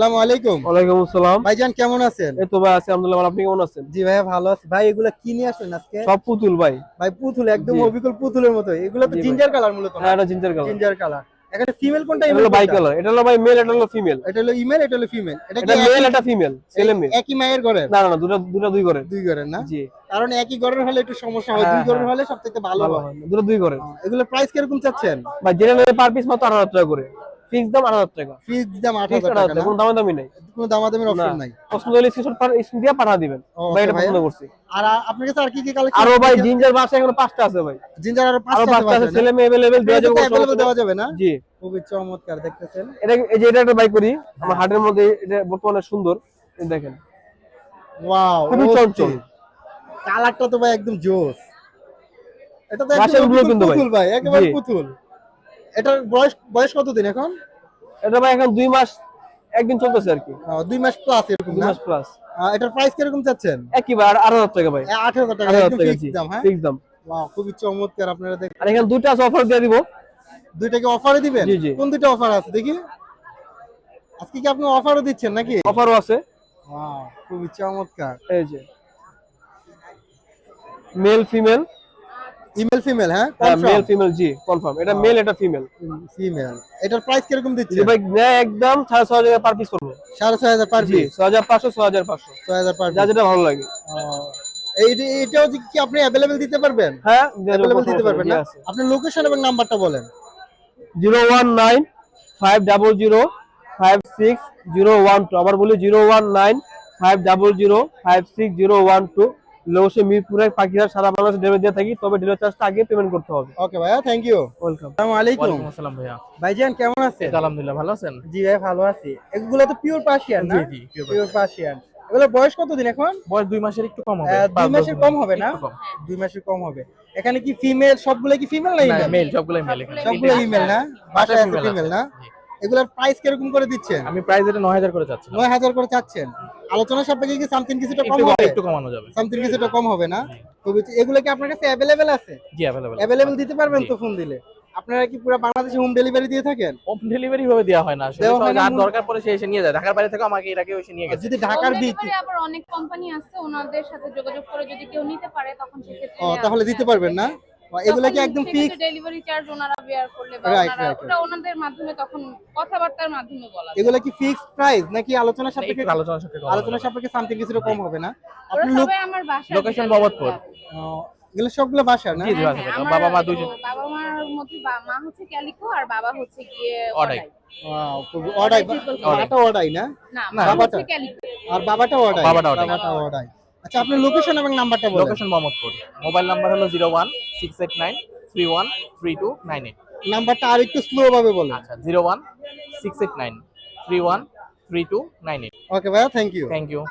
আসসালামু আলাইকুম। ওয়ালাইকুম আসসালাম। ভাইজান কেমন আছেন? এই তো ভাই আছি আলহামদুলিল্লাহ, আপনি কেমন আছেন? জি ভাইয়া ভালো আছি। ভাই এগুলা কি নিয়ে আসলেন আজকে? সব পুতুল ভাই। ভাই পুতুল একদম জি অবিকল পুতুলের মতো। এগুলা তো জি ভাই। জিঞ্জার কালার মূলত না? হ্যাঁ, এটা জিঞ্জার কালার। Ginger colour. এখানে ফিমেল কোনটা এটা ইমেল হলো বাই কোনটা? কালার। এটা হলো ভাই মেল, এটা হলো ফিমেল। এটা হলো ইমেল, এটা হলো ফিমেল। এটা কি এটা মেল, একই এটা ফিমেল, ছেলে মেয়ে। একই মায়ের ঘরের? না না না, দুটো দুটো দুই করে। দুই ঘরের না? জি। কারণ একই ঘরের হলে একটু সমস্যা হয়। দুই হ্যাঁ ঘরের হ্যাঁ, হলে সবথেকে ভালো ভালো হয়। হয়। দুটো দুই করে। এগুলোর প্রাইস কিরকম চাচ্ছেন? ভাই জেনে নেবে পার পিস মাত্র ৮০০০ টাকা করে। ফিক্স দাম ৮০০০ টাকা। ফিক্স দাম ফিক্স ৮,০০০ ৮০০০ টাকা টাকা, না? কোনো দামাদামি নাই। কোনো দামাদামির না, অপশন নাই। পছন্দ হলে স্ক্রিন দিয়ে পাঠিয়ে দিবেন। ভাই ওকে এটা ভাইয়া। পছন্দ করছি। আর আপনার কাছে আর কি কি কালেকশন আরো আছে ভাই দেখি? জিঞ্জার বাসা এগুলো ৫টা আছে ভাই। জিঞ্জার আরো আরো ৫টা আছে ৫টা আছে, বাসায় না? ছেলে মেয়ে अवेलेबल আপনার দেওয়া কাছে যাবে, তো কোনো अवेलेबल সমস্যা নেই। দেওয়া যাবে না? জি। খুবই চমৎকার দেখতেছেন। এটা একটা বাই করি আমার হ্যাঁ। হাটের মধ্যে, এটা বর্তমানে সুন্দর। এই দেখেন, ওয়াও খুবই চঞ্চল। অস্থির। কালারটা তো ভাই একদম জোস। এটা তো একদম বাসার গুলো অবিকল কিন্তু ভাই। পুতুল ভাই, একেবারে জি। পুতুল। এটার বয়স বয়স কতদিন এখন? এটা ভাই এখন ২ মাস একদিন চলতেছে আর কি। ২ মাস প্লাস এরকম ২ না? মাস প্লাস। এটার প্রাইস কিরকম চাচ্ছেন? একই ভাই ৮০০০ টাকা ভাই। ৮,০০০ টাকা ৮০০০ একদম টাকা, ফিক্স জি। দাম, হ্যাঁ? ফিক্স দাম। ওয়াও খুবই চমৎকার আপনারা আর দেখতেছেন। এখানে ২টা আছে, অফার দিয়ে দিব। ২ টা কি অফারে দিবেন? জি জি। কোন ২ টা অফার আছে দেখি? আজকে কি আপনি অফারও দিচ্ছেন নাকি? অফারও আছে। ওয়াও খুবই চমৎকার। এই যে মেল ফিমেল। ইমেল ফিমেল হ্যাঁ? হ্যাঁ, মেল কনফার্ম? ফিমেল, জি কনফার্ম। এটা মেল, এটা ফিমেল। ফিমেল। এটার প্রাইস কিরকম যদি দিচ্ছেন? ভাই নেয় একদম ৬৫০০ টাকা পার পিস করব। ৬,৫০০ পার জি, পিস? ৬৫০০, ৬৫০০। ৬,০০০ পার যা পিস। যেটা ভালো লাগে। এটাও কি আপনি अवेलेबल দিতে পারবেন? হ্যাঁ, দেওয়া যাবে, अवेलेबल কোনো দিতে সমস্যা নেই। পারবেন জি না? আছে। আপনার লোকেশন এবং নাম্বারটা বলেন। 019 500 56012। আবার বলি 019 500 56012। লোকসে মিরপুরে পাখিরা সারা বাংলাদেশে ডেলিভারি দিয়ে থাকি, তবে ডেলিভারি চার্জটা আগে পেমেন্ট করতে হবে। ওকে ভাইয়া, থ্যাংক ইউ। ওয়েলকাম। আসসালামু আলাইকুম। ওয়ালাইকুম আসসালাম ভাইয়া। ভাইজান কেমন এই আছেন? তো আলহামদুলিল্লাহ, ভালো আছেন? জি ভাই ভালো আছি। এগুলো তো পিওর পার্সিয়ান না? জি জি, পিওর পার্সিয়ান। এগুলো বয়স কতদিন এখন? বয়স ২ মাসের একটু কম হবে, ২ ৫-১০ মাসের দিন কম হবে না? একটু কম। ২ মাসের কম হবে। এখানে কি ফিমেল সবগুলো কি ফিমেল না না ইমেল? মেল, সবগুলাই মেল এখানে। সবগুলো ইমেল না? বাসায় বাসায় আছে ফিমেল ফিমেল আছে। না? জি। এগুলোর প্রাইস কিরকম করে দিচ্ছেন? আমি প্রাইস এটা ৯,০০০ করে চাচ্ছিলাম। ৯,০০০ করে চাচ্ছেন। আলোচনা সাপেক্ষে কি সামথিং কিছুটা কম একটু হবে? একটু কমানো যাবে। সামথিং কিছুটা কম হবে না? জি। এগুলো কি আপনার কাছে अवेलेबल আছে? জি अवेलेबल আছে। अवेलेबल দিতে পারবেন জি। তো ফোন দিলে? আপনারা কি পুরো বাংলাদেশে হোম ডেলিভারি দিয়ে থাকেন? হোম ডেলিভারি ভাবে দেওয়া হয় না আসলে। দেওয়া হয় না যার দরকার পড়ে সে এসে নিয়ে যায়। ঢাকার বাইরে থেকে আমাকে এর আগে এসে নিয়ে আর গেছে। যদি হোম ঢাকার ডেলিভারি আবার অনেক কোম্পানি আছে, ওনাদের সাথে যোগাযোগ করে যদি কেউ নিতে পারে তখন সেক্ষেত্রে তাহলে দিতে পারবেন না? এগুলা কি একদম ফিক্স? ডেলিভারি চার্জ ওনারা বেয়ার করলে বা রাইট ওনারা রাইট। ওটা ওনাদের মাধ্যমে তখন কথাবার্তার মাধ্যমে বলা যায়। এগুলা কি ফিক্সড প্রাইস নাকি আলোচনা সাপেক্ষে? একটু আলোচনা সাপেক্ষে কমানো আলোচনা যাবে। সাপেক্ষে সামথিং কিছুটা কম হবে না? ওরা আপনি লোক সবাই আমার বাসার লোকেশন মোহাম্মদপুর। এগুলো সবগুলো বাসার না? জি জি, বাসা থেকে। বাবা মা দুইজন। বাবা মার মধ্যে মা হচ্ছে ক্যালিকো আর বাবা হচ্ছে গিয়ে অর্ডাই। ওয়াও খুব অর্ডাই। বাবাটা অর্ডাই না? না, না, মা বাবাটা। হচ্ছে ক্যালিকো। আর বাবাটা অর্ডাই? বাবাটা অর্ডাই। বাবাটা অর্ডাই। আচ্ছা আপনার লোকেশন এবং নাম্বারটা বলেন। লোকেশন মোহাম্মদপুর। মোবাইল নাম্বার হলো 01-689-313298। নাম্বারটা আরেকটু স্লো ভাবে বলেন। আচ্ছা, 01-689-313298। ওকে ভাইয়া, থ্যাংক ইউ। Thank you.